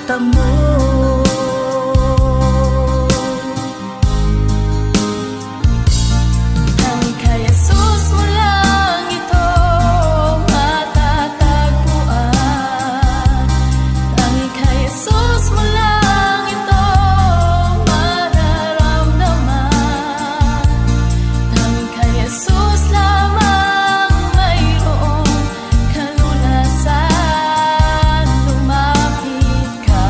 mata mo. Tanging kay Jesus mo lang ito matatagpuan. Tanging kay Jesus mo lang ito mararamdaman. Tanging kay Jesus lamang mayroong kalunasan. Lumapit ka.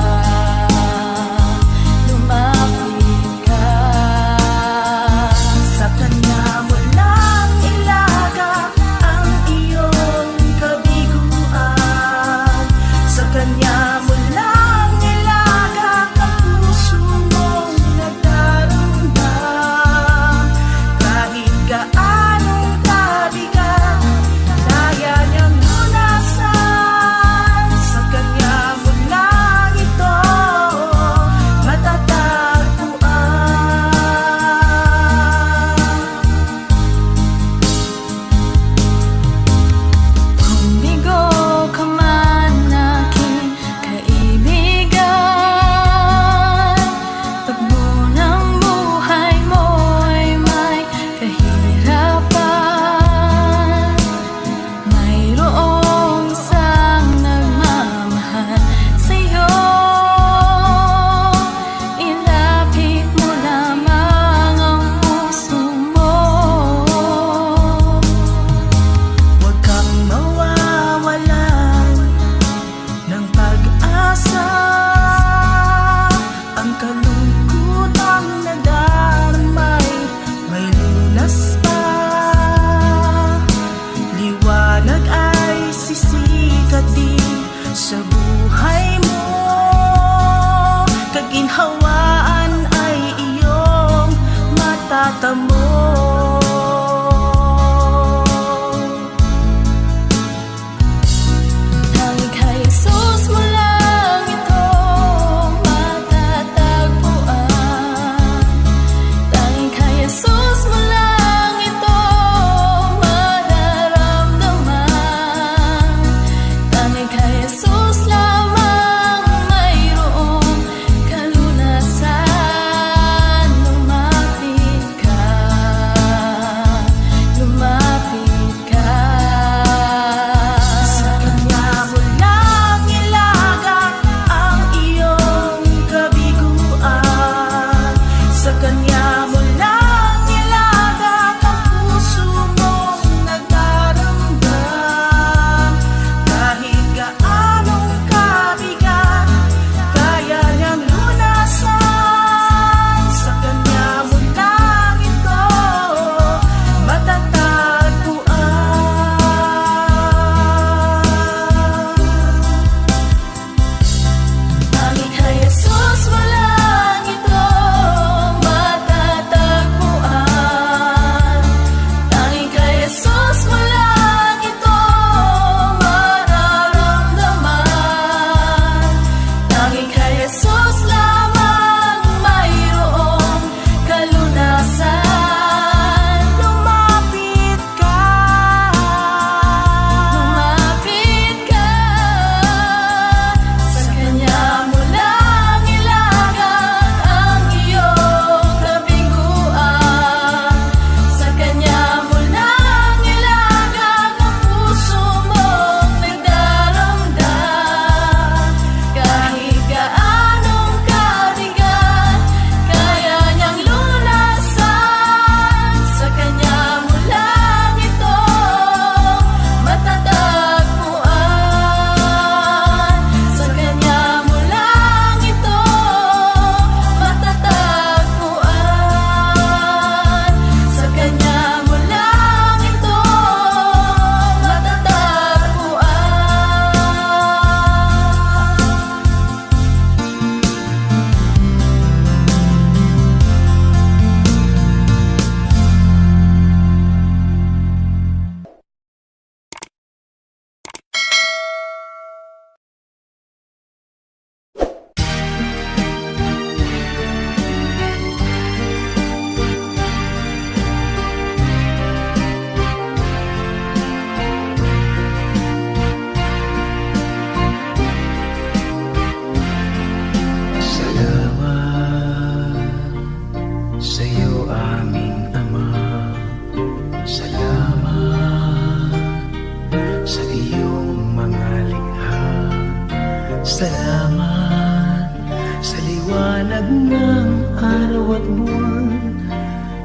liwanag ng araw at buwan.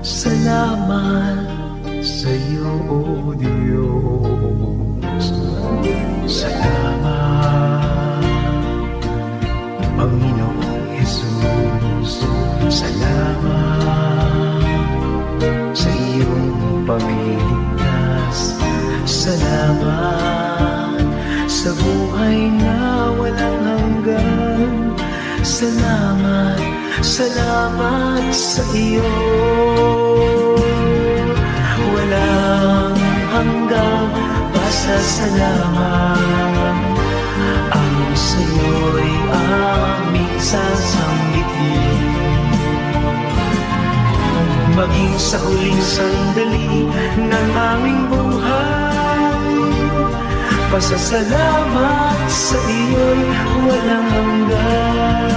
Salamat sa iyo, O Diyos. Salamat, Panginoong Jesus. Salamat sa iyong pagliligtas. Salamat sa buhay na walang hanggan. Salamat, salamat sa iyo. Walang hanggang pasasalamat ang sa'yo'y aming sasambitin. Maging sa huling sandali ng aming buhay, pasasalamat sa iyo'y walang hanggan.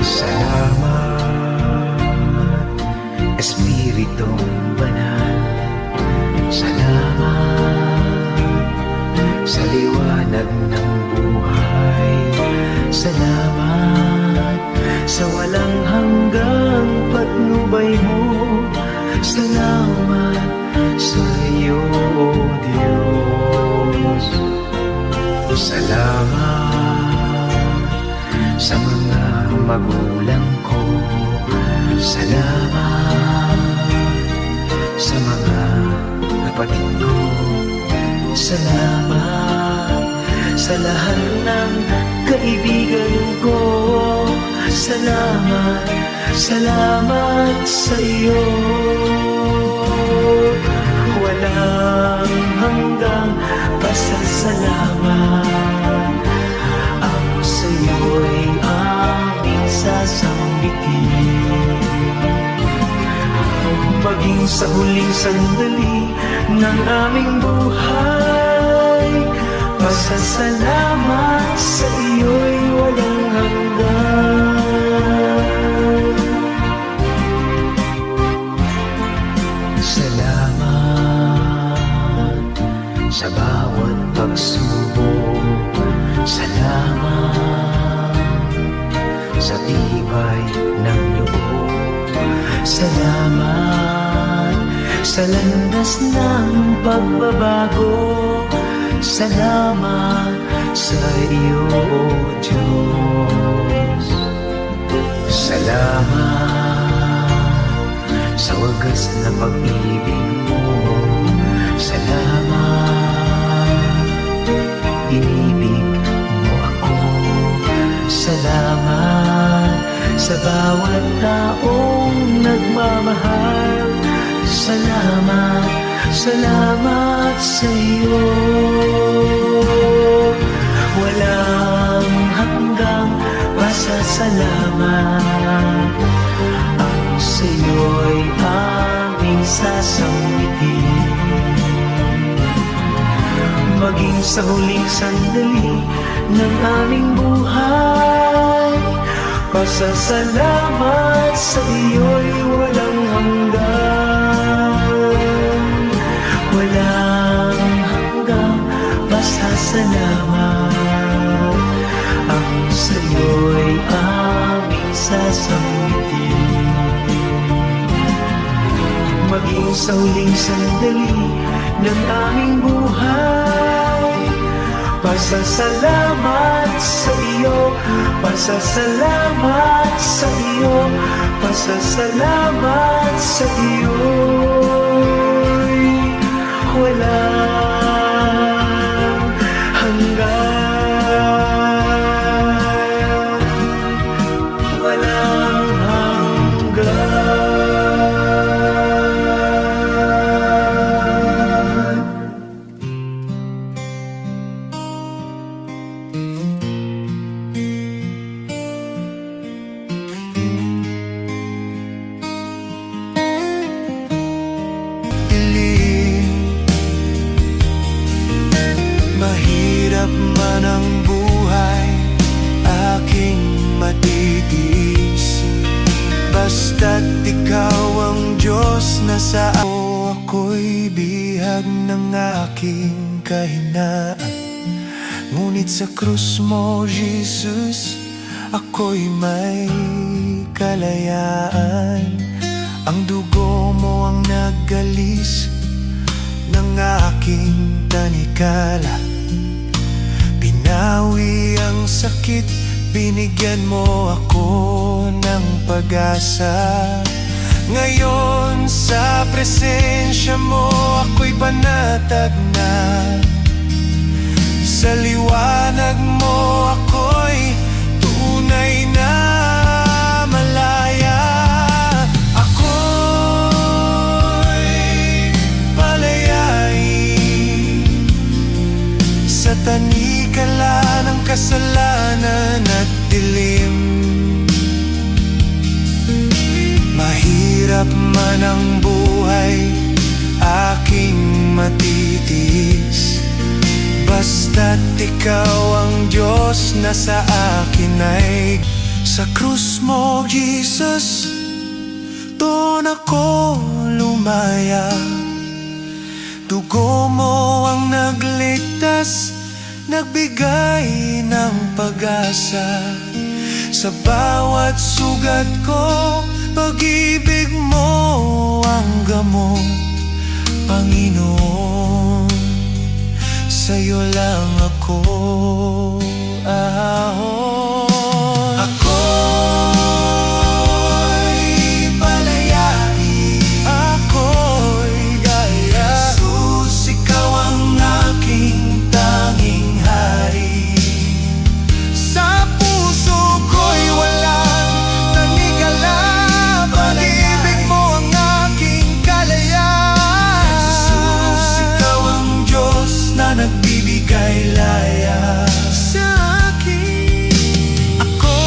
Salamat, Espiritong Banal. Salamat sa liwanag ng buhay. Salamat sa walang hanggang patnubay mo. Salamat sa iyo, O Diyos. Salamat sa mga magulang ko. Salamat sa mga kapatid ko. Salamat sa lahat ng kaibigan ko. Salamat, salamat sa iyo. Walang hanggang pasasalamat ang sa iyo'y aming sasambitin. Maging sa huling sandali ng aming buhay, pasasalamat sa iyo'y walang hanggan. Salamat sa bawat pagsubok. Salamat sa tibay ng loob. Salamat sa landas ng pagbabago. Salamat sa iyo, O Diyos. Salamat sa wagas na pag-ibig mo. Salamat, inibig mo ako. Salamat sa bawat taong nagmamahal. Salamat, salamat sa iyo. Walang hanggang pasasalamat ang sa iyo'y aming sasambitin. Maging sa huling sandali ng aming buhay, pasasalamat sa iyo'y walang hanggan. Walang hanggang pasasalamat ang sa iyo'y aming sasambitin. Maging sa huling sandali ng aming buhay, pasasalamat sa iyo, pasasalamat sa iyo, pasasalamat sa iyo. Walang hanggan, walang hanggan. Mahirap man ang buhay, aking matitiis. Basta't ikaw ang Diyos na sa ako'y bihag ng aking kahinaan. Ngunit sa krus mo, Jesus, ako'y may kalayaan. Ang dugo mo ang nagalis ng aking tanikala. Binawi ang sakit, binigyan mo ako ng pag-asa. Ngayon sa presensya mo, ako'y panatag na. Sa liwanag mo, ako'y tunay na malaya. Ako'y palayain sa tanikala ng kasalanan at dilim. Mahirap man ang buhay, aking matitiis. Basta't ikaw ang Diyos na sa akin ay. Sa krus mo, Jesus, doon ako lumaya. Dugo mo ang nagligtas, nagbigay ng pag-asa. Sa bawat sugat ko, pag-ibig mo ang gamot, Panginoon. Sa'yo lang ako ahon. Ako'y palayain, ako'y gaya. Jesus, ikaw ang aking tanging hari. Sa puso ko'y walang tanikala, pag-ibig mo ang aking kalayaan. Jesus, ikaw ang Diyos na nagbibigay laya sa akin. Ako'y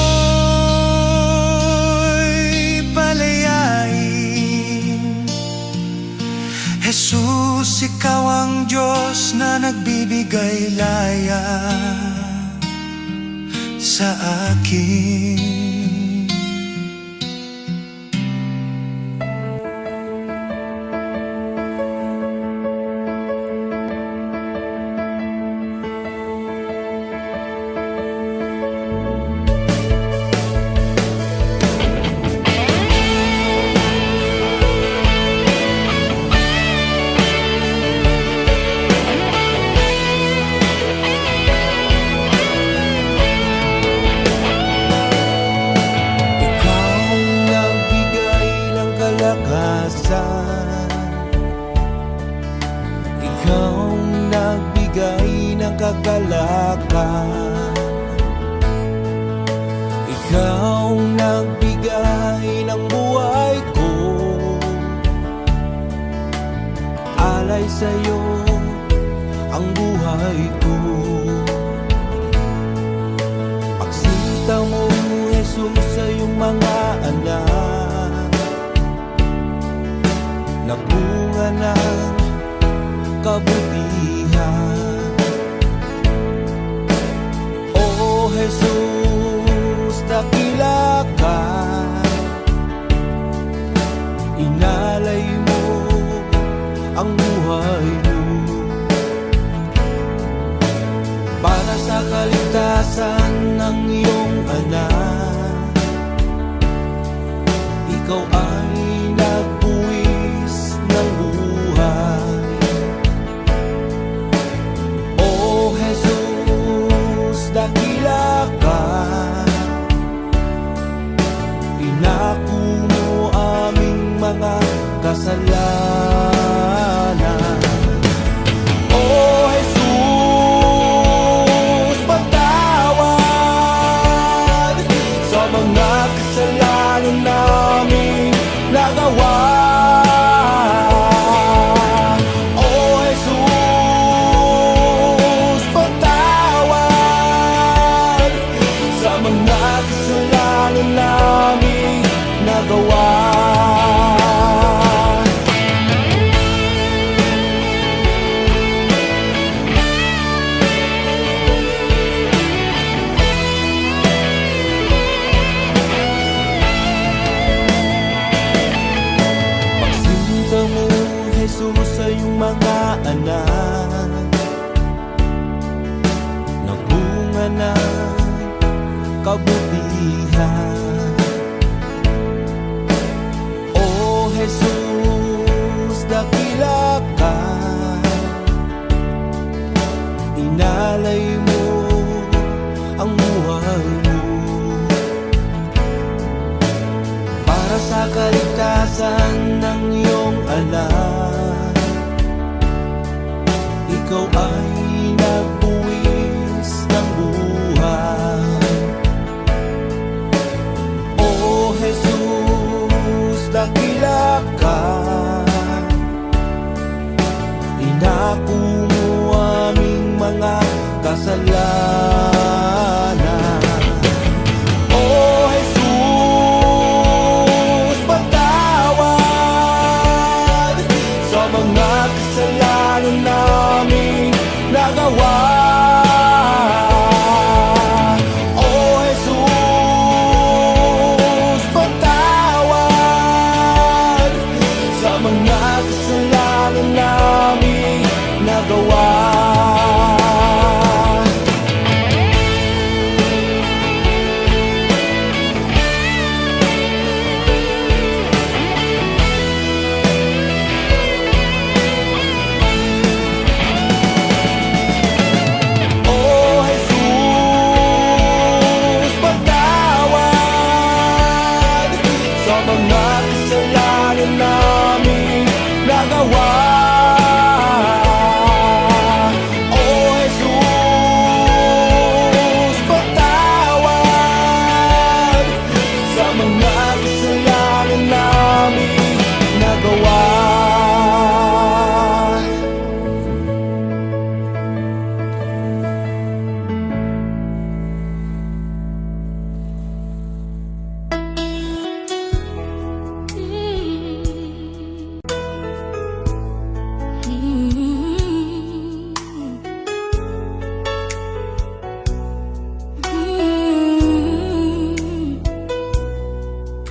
palayain. Jesus, ikaw ang Diyos na nagbibigay laya sa akin. Ikaw nagbigay ng kagalakan. Ikaw nagbigay ng buhay ko. Alay sa'yo ang buhay ko. Pagsinta mo, Jesus, sa iyong mga anak, nagbunga ng kabutihan. Oh Jesus, dakila ka. Inalay mo ang buhay mo para sa kaligtasan ng iyong anak. Ikaw ay nagbuwis ng buhay. Oh Jesus, dakila ka. Inako mo aming mga kasalanan. Oh Jesus, patawad sa mga kasalanan namin nagawa. Oh Jesus, patawad sa mga kasalanan namin nagawa. Jesus, sa iyong mga anak, kabutihan. O Jesus, dakila ka, inalay mo ang buhay mo para sa kaligtasan ng iyong anak. Ikaw ay nagbuwis ng buhay. O Jesus, dakila ka, inako mo aming mga kasalanan. O Jesus, patawad sa mga kasalanan namin nagawa. O Jesus, patawad sa mga kasalanan namin nagawa.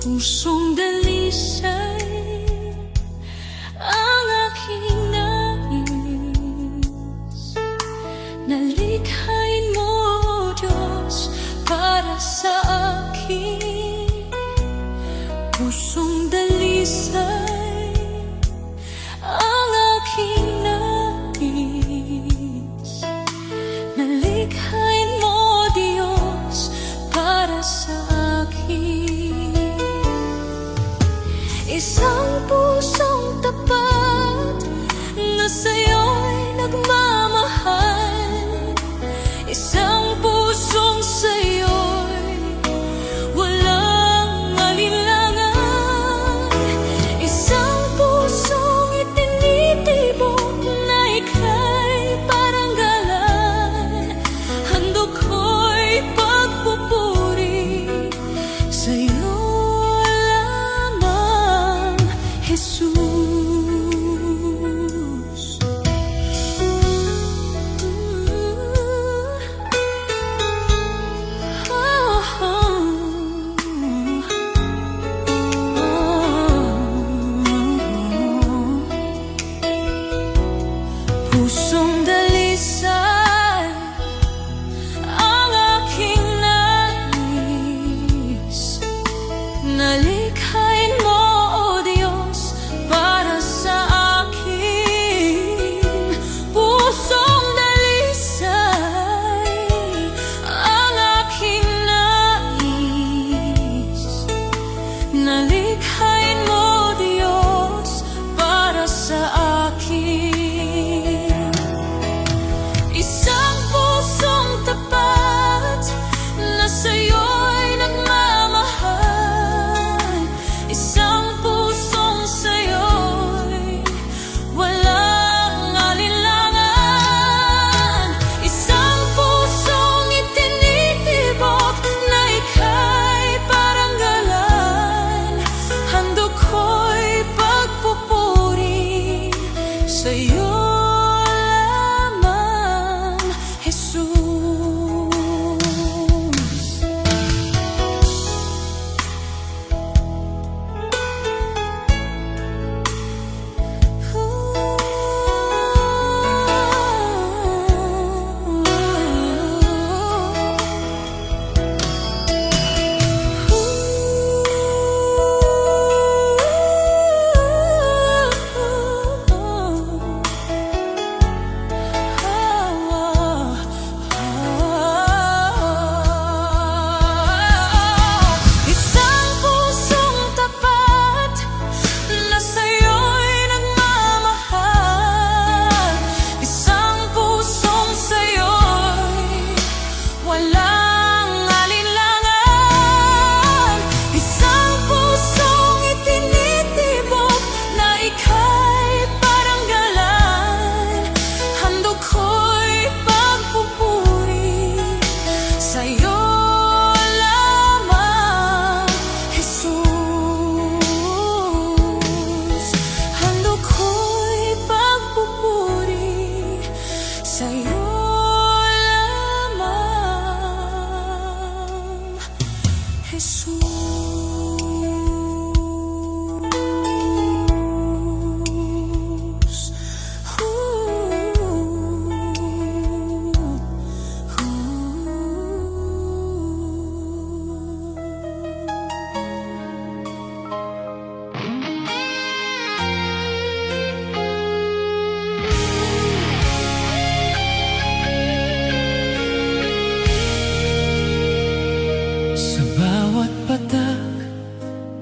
Pusong dalisay ang aking nais, nalikhain mo, Diyos, para sa akin. Pusong dalisay ang aking nais, nalikhain mo, Diyos, para sa akin. Isang pusong tapat na sa'yo'y nagmamahal, isang pusong sa'yo'y walang alinlangan, isang pusong itinitibok na ika'y paranggalan Jesus. Sa bawat patak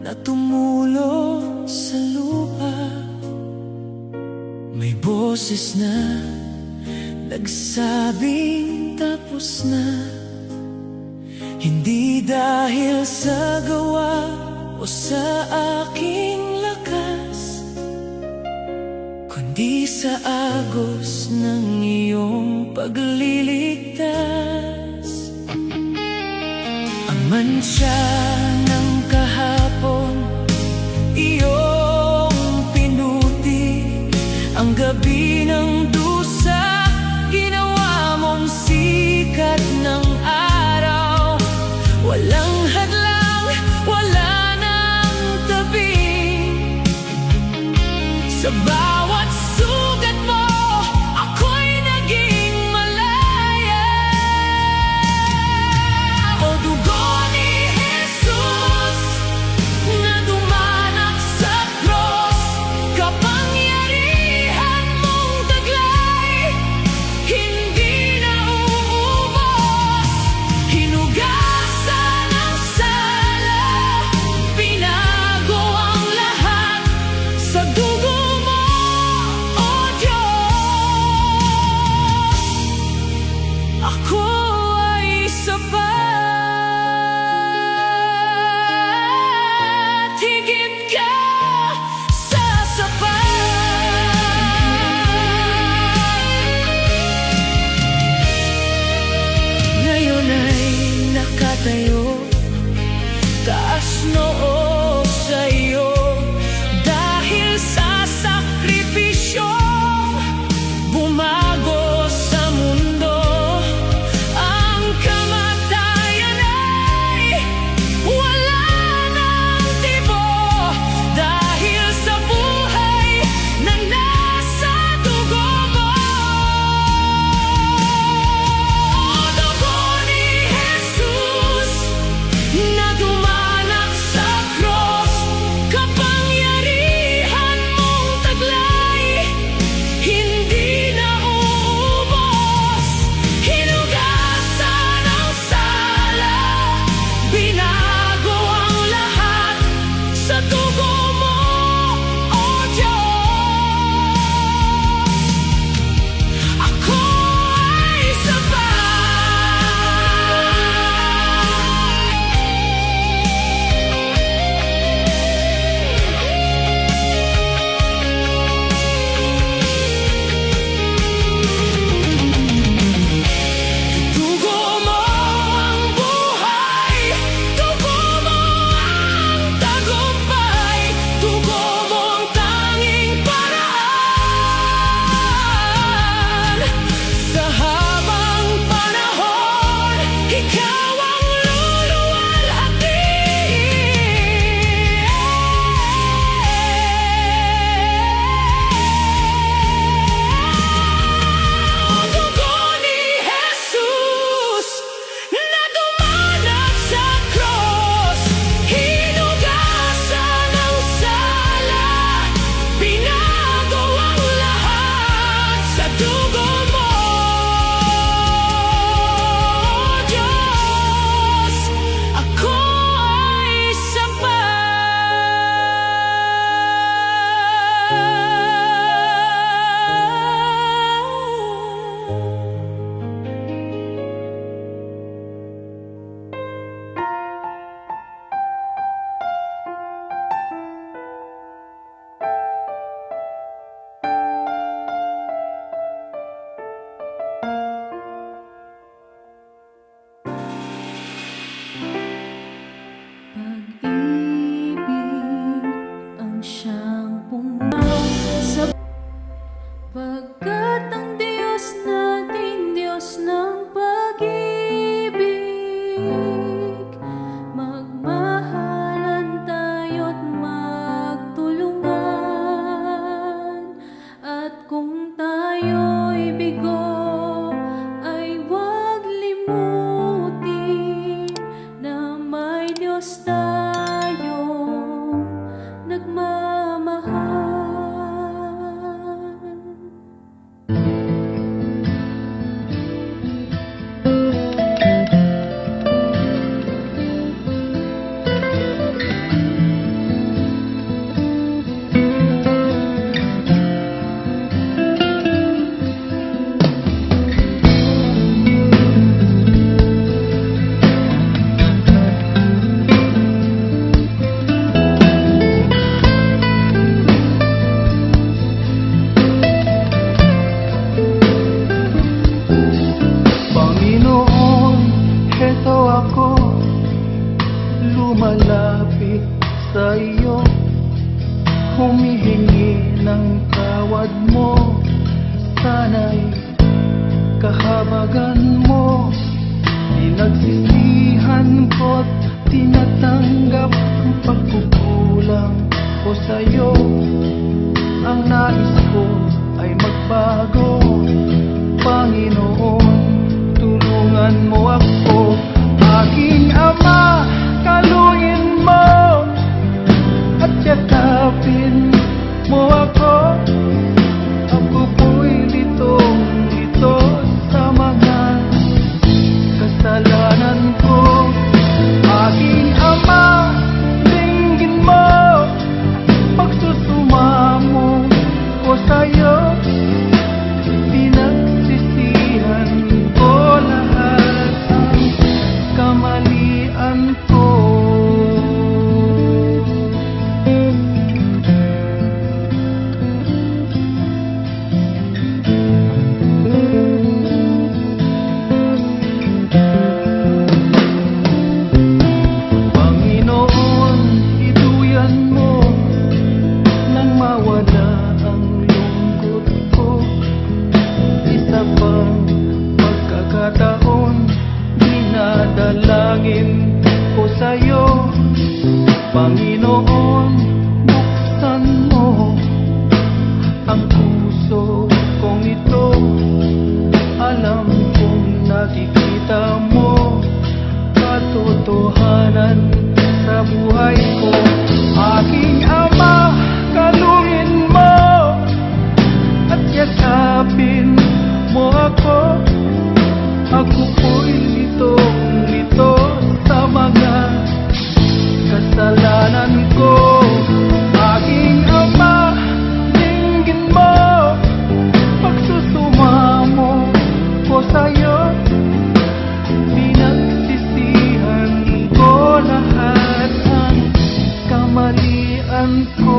na tumulo sa lupa, may boses na nagsabing tapos na. Hindi dahil sa gawa o sa aking lakas, kundi sa agos ng iyong pagliligtas. Ang mantsa ng kahapon, iyong pinuti. Ang gabi ng dusa, ginawa mong sikat ng araw. Walang hadlang, wala nang tabi. Sa bawat sugat mo, ako'y naging malaya. O dugo ni Jesus na dumanak sa cross, kapangyarihan mong taglay, hindi na uubos. Hinugasan ang sala, binago ang lahat sa dugo mo, O Diyos. Ako ay sapat, higit ka sa sapat. Ngayon ay nakatayo, taas noo sa iyo, dahil sa sakripisyong bumago sa mundo. Ang kamatayan ay wala ng tibo, dahil sa buhay na nasa dugo mo. O dugo ni Jesus na dumanak sa humihingi ng tawad mo. Sana'y kahabagan mo. Pinagsisihan ko't tinatanggap ang pagkukulang ko sa'yo. Ang nais ko ay magbago. Panginoon, tulungan mo ako. Aking Ama, kalungin mo at yakapin mo ako. Ako po'y litong-lito sa mga kasalanan ko. Aking Ama, dinggin mo, pagsusumamo ko sa'yo. Pinagsisihan ko lahat ang kamalian ko. Panginoon, iduyan mo nang mawala ang lungkot ko. Isa pang pagkakataon, dinadalangin ko sa'yo. Panginoon, buksan mo ang puso kong ito. Alam kong nakikita mo katotohanan sa buhay ko. Aking Ama, kalungin mo at yakapin mo ako. Ako po'y litong-lito sa mga kasalanan ko. Aking Ama, dinggin mo, pagsusumamo ko sa'yo. Pinagsisihan ko lahat ang kamalian ko.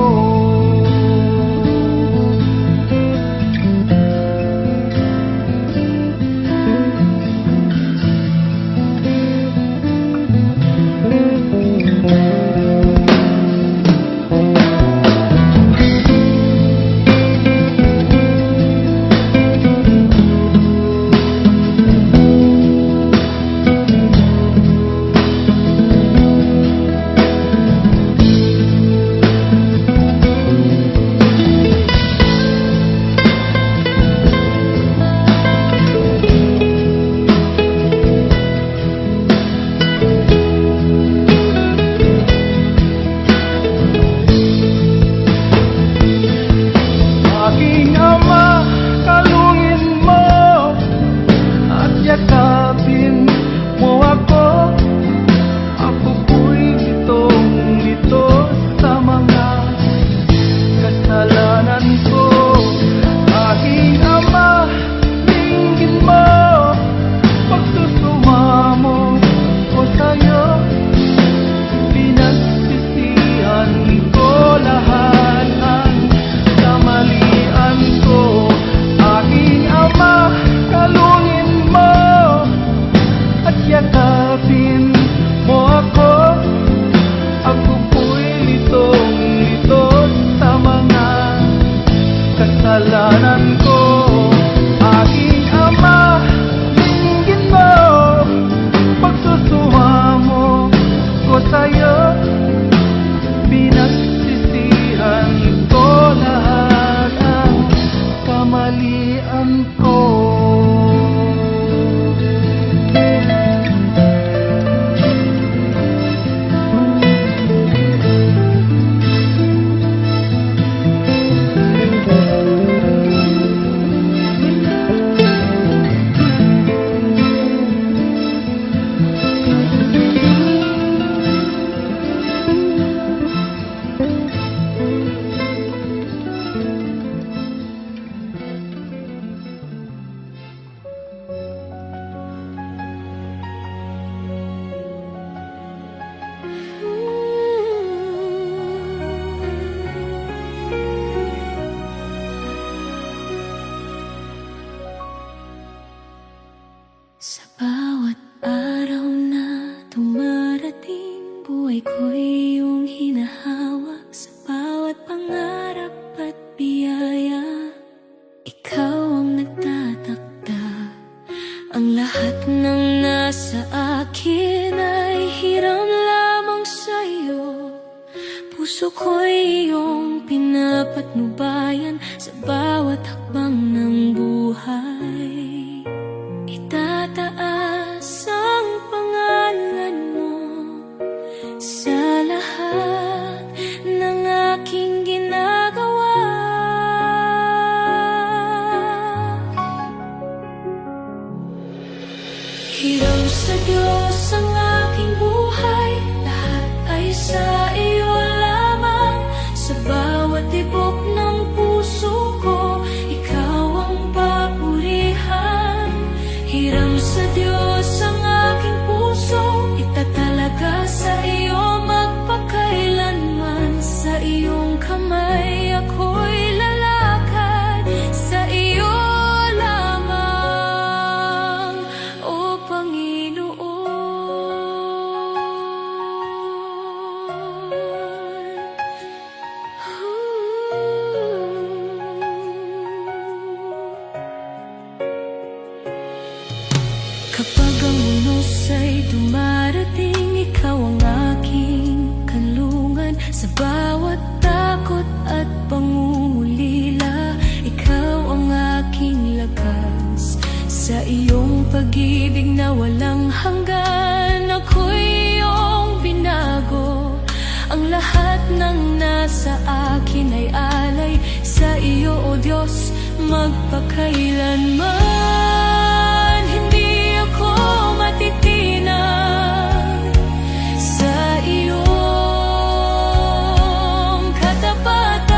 Aking Ama, kalungin mo at yakapin mo ako. Ako po'y litong-lito sa mga kasalanan ko. Aking Ama, dinggin mo, pagsusumamo ko sa'yo. Pinagsisihan ko lahat ang kamalian ko. Aking Ama, kalungin mo at yakapin mo ako. Ako po'y litong-lito sa mga kasalanan ko. Aking Ama, dinggin mo, pagsusumamo ko sa'yo. Pinagsisihan ko lahat ang kamalian ko. Sa bawat araw na dumarating, buhay ko'y iyong hinahawak. Sa bawat pangarap akin ay hiram lamang sa'yo. Puso ko'y iyong pinapatnubayan sa bawat hakbang ng buhay. Itataas ang pangalan mo sa lahat ng aking ginagawa. Hiram sa Diyos ang aking buhay, lahat ay sa iyo lamang. Sa bawat tibok ng puso ko, ikaw ang papurihan. Hiram sa Diyos ang aking puso, itatalaga sa iyo magpakailanman. Sa iyong kamay ako'y lalakad, sa iyo lamang, O Panginoon. Kapag ang unos ay dumarating, ikaw ang aking kanlungan. Sa bawat takot at pangungulila, ikaw ang aking lakas. Sa iyong pag-ibig na walang hanggan, ako'y iyong binago. Ang lahat ng nasa akin ay alay sa iyo, O Diyos, magpakailanman. Hindi ako matitinag sa iyong katapatan.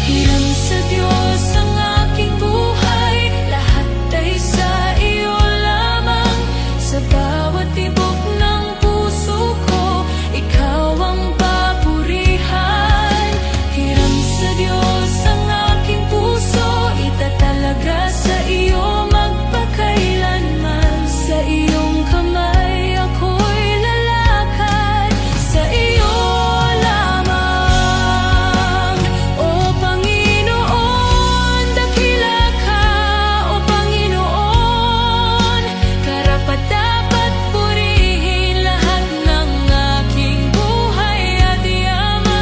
Hiram sa Diyos ang aking buhay, lahat ay sa iyo lamang. Sa bawat tibok ng puso ko, ikaw ang papurihan. Hiram sa Diyos ang aking puso, itatalaga sa iyo magpakailanman. Sa iyong kamay ako'y lalakad, sa iyo lamang, O Panginoon. Dakila ka, O Panginoon, karapat-dapat purihin. Lahat ng aking buhay at yaman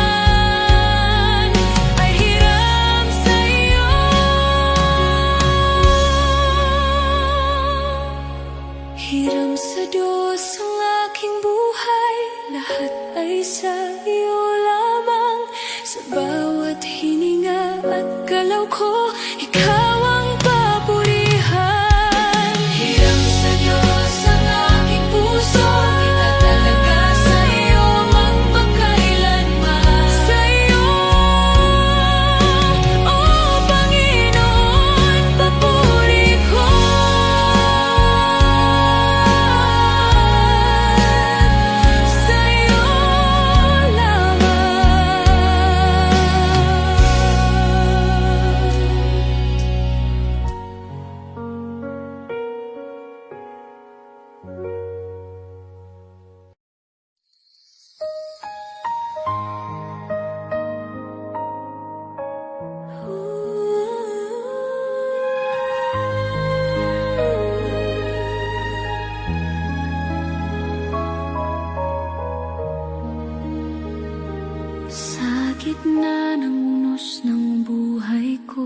ay hiram sa iyo. Hiram sa Diyos ang aking buhay, lahat ay sa iyo lamang. Sa bawat hininga at galaw ko, ikaw ang papurihan. Hiram sa Diyos ang aking puso, itatalaga sa iyo magpakailanman. Sa iyo, O Panginoon, papuri ko. Sa iyo Sa gitna ng unos ng buhay ko,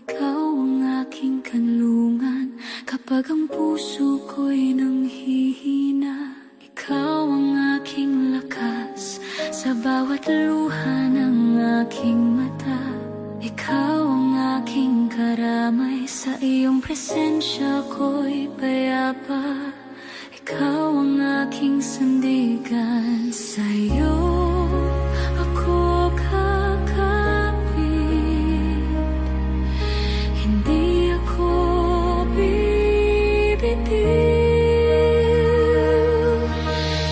ikaw ang aking kanlungan. Kapag ang puso ko'y nanghihina, ikaw ang aking lakas. Sa bawat luha ng aking mata, ikaw ang aking karamay. Sa iyong presensya ko'y payapa, ikaw ang aking sandigan. Sa iyo ako kakapit, hindi ako bibitiw.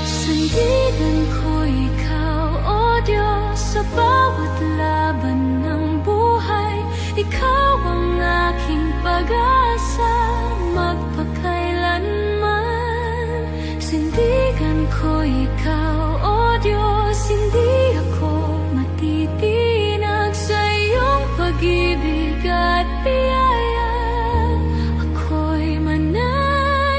Sandigan ko ikaw, O Diyos, sa bawat laban ng buhay. Ikaw ang aking pag-asa, magpakailanman. Sandigan ko ikaw, O Diyos, hindi ako matitinag. Sa iyong pag-ibig at biyaya, ako'y mananatili.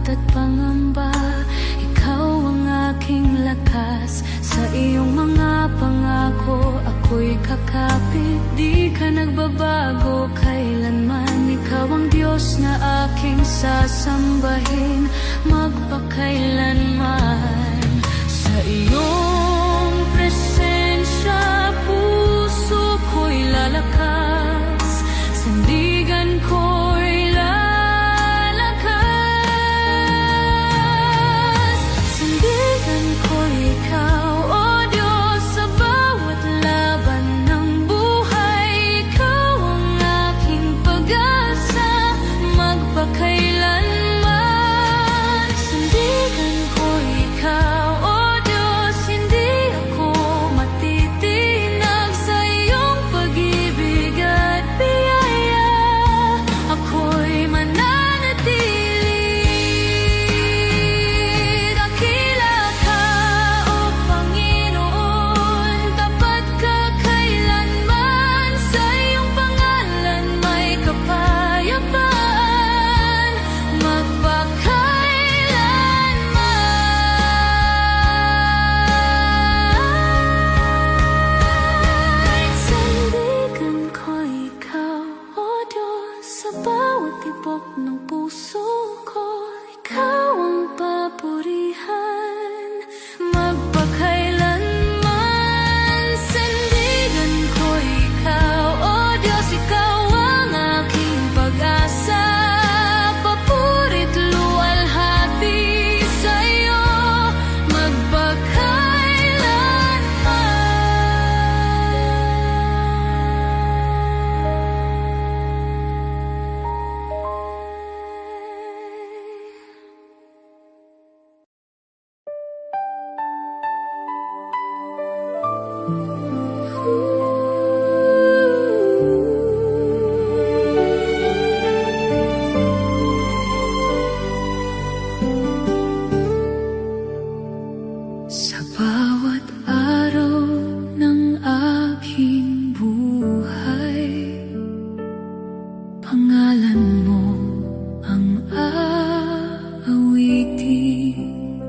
at pangamba. Ikaw ang aking lakas. Sa iyong mga pangako ako'y kakapit. Di ka nagbabago kailanman. Ikaw ang Diyos na aking sasambahin magpakailanman. Sa iyong presensya puso ko'y lalakas, sandigan ko'y lalakas. Sandigan ko'y ikaw, O Diyos, sa bawat laban ng buhay. Ikaw ang aking pag-asa magpakailanman. Sandigan ko'y ikaw, O Diyos, hindi ako matitinag sa iyong pag-ibig at biyaya. Ako'y mananatili. Dakila ka, O Panginoon, tapat ka kailanman. Sa iyong pangalan may kapayapaan magpakailanman. Sandigan ko'y ikaw, O Diyos, sa bawat tibok ng puso ko. Ikaw ang papurihan magpakailanman. Sandigan ko'y ikaw, O Diyos, ikaw ang aking pag-asa. Papurit luwalhati sa iyo magpakailanman. Sa bawat araw ng aking buhay, pangalan mo ang aawitin.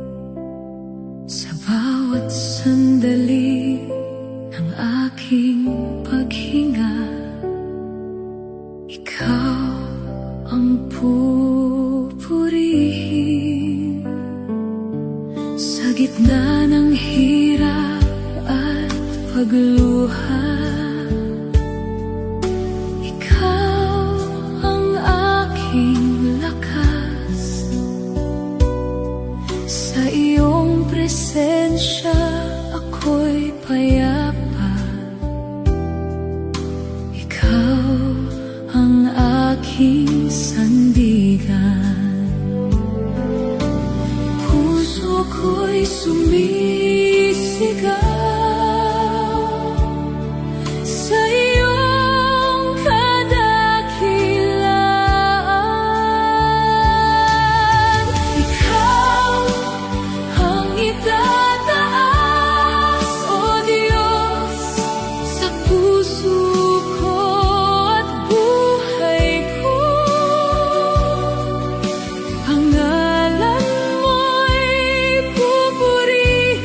Sa bawat sandali ng aking paghinga, ikaw ang pupurihin. Sa gitna ng hirap at pagluha, ikaw ang aking lakas. Sa iyong presensya ako'y payapa. Ikaw ang aking sandigan. Puso ko'y sumisigaw sa iyong kadakilaan. Ikaw ang itataas, O Diyos, sa puso ko at buhay ko. Pangalan mo'y pupurihin.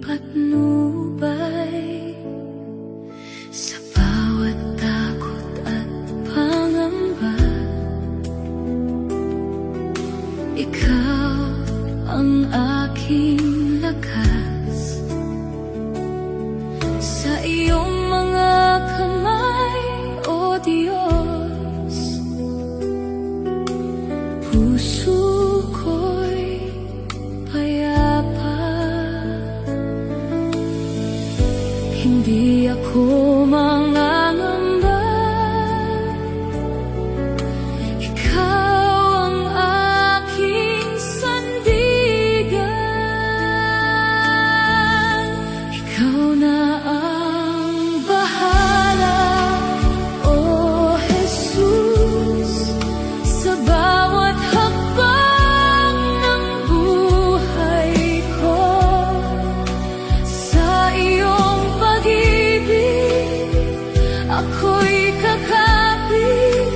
patnubay sa bawat takot at pangamba. Ikaw ang aking lakas. Sa iyong mga kamay, O Diyos, puso ko'y payapa. Hindi ako mangangamba. Ikaw ang aking sandigan. Ikaw na ang bahala, O Jesus, sa bawat hakbang ng buhay ko. Sa iyong pag-ibig ako'y kakapit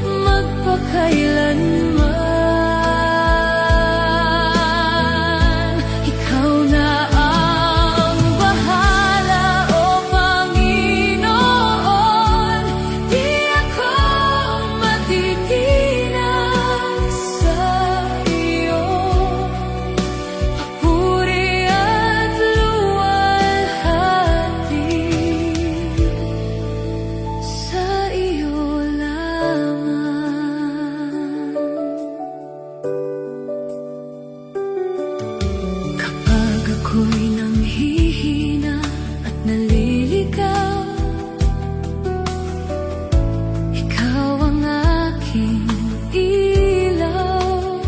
magpakailanman. Ikaw na ang bahala, O Panginoon. Di ako matitinag sa iyo. Papuri at luwalhati sa iyo lamang. Kapag ako'y nanghihina at naliligaw, ikaw ang aking ilaw.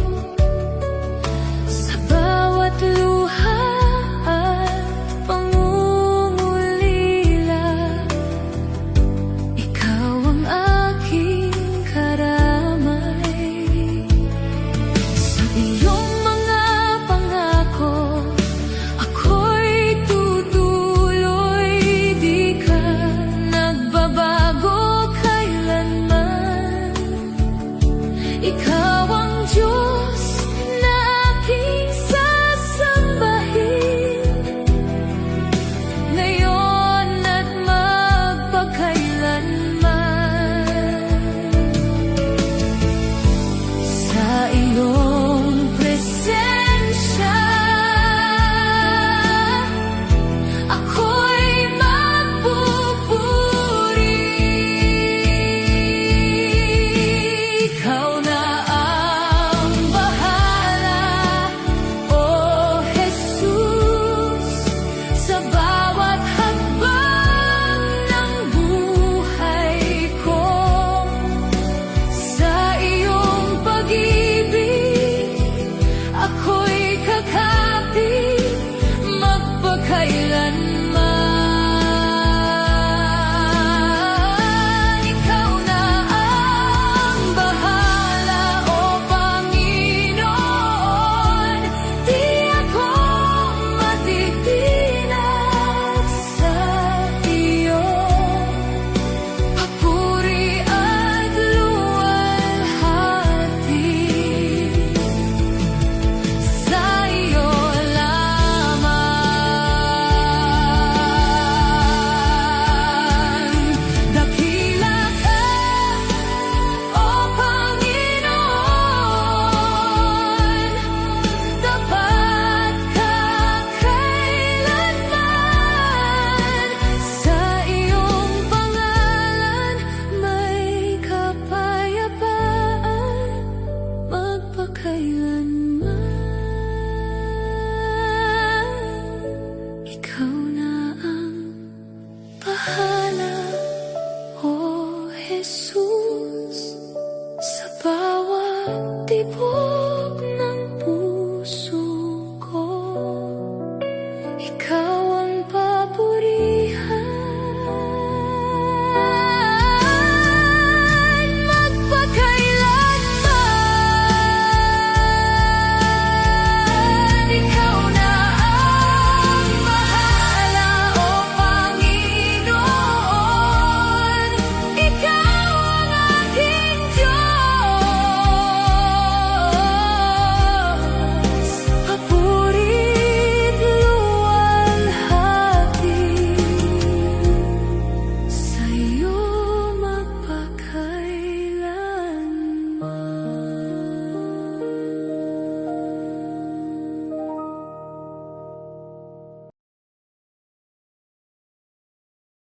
Sa bawat luha at pangungulila, ikaw ang aking karamay. Sa iyong mga pangako ako'y tutuloy. Di ka nagbabago kailanman. Ikaw ang Diyos na aking sasambahin, ngayon at magpakailanman. Sa iyong presensya ako'y magpupuri. Ikaw na ang bahala, O Jesus, sa bawat hakbang ng buhay ko. Sa iyong pag-ibig ako'y kakapit magpakailanman. Ikaw na ang bahala, O Panginoon. Di ako matitinag sa iyo. Papuri at luwalhati sa iyo lamang. Dakila ka, O Panginoon. Tapat ka kailanman. Sa iyong pangalan may kapayapaan magpakailanman. Ikaw na ang bahala, O Jesus, sa bawat tibok ng puso ko. Ikaw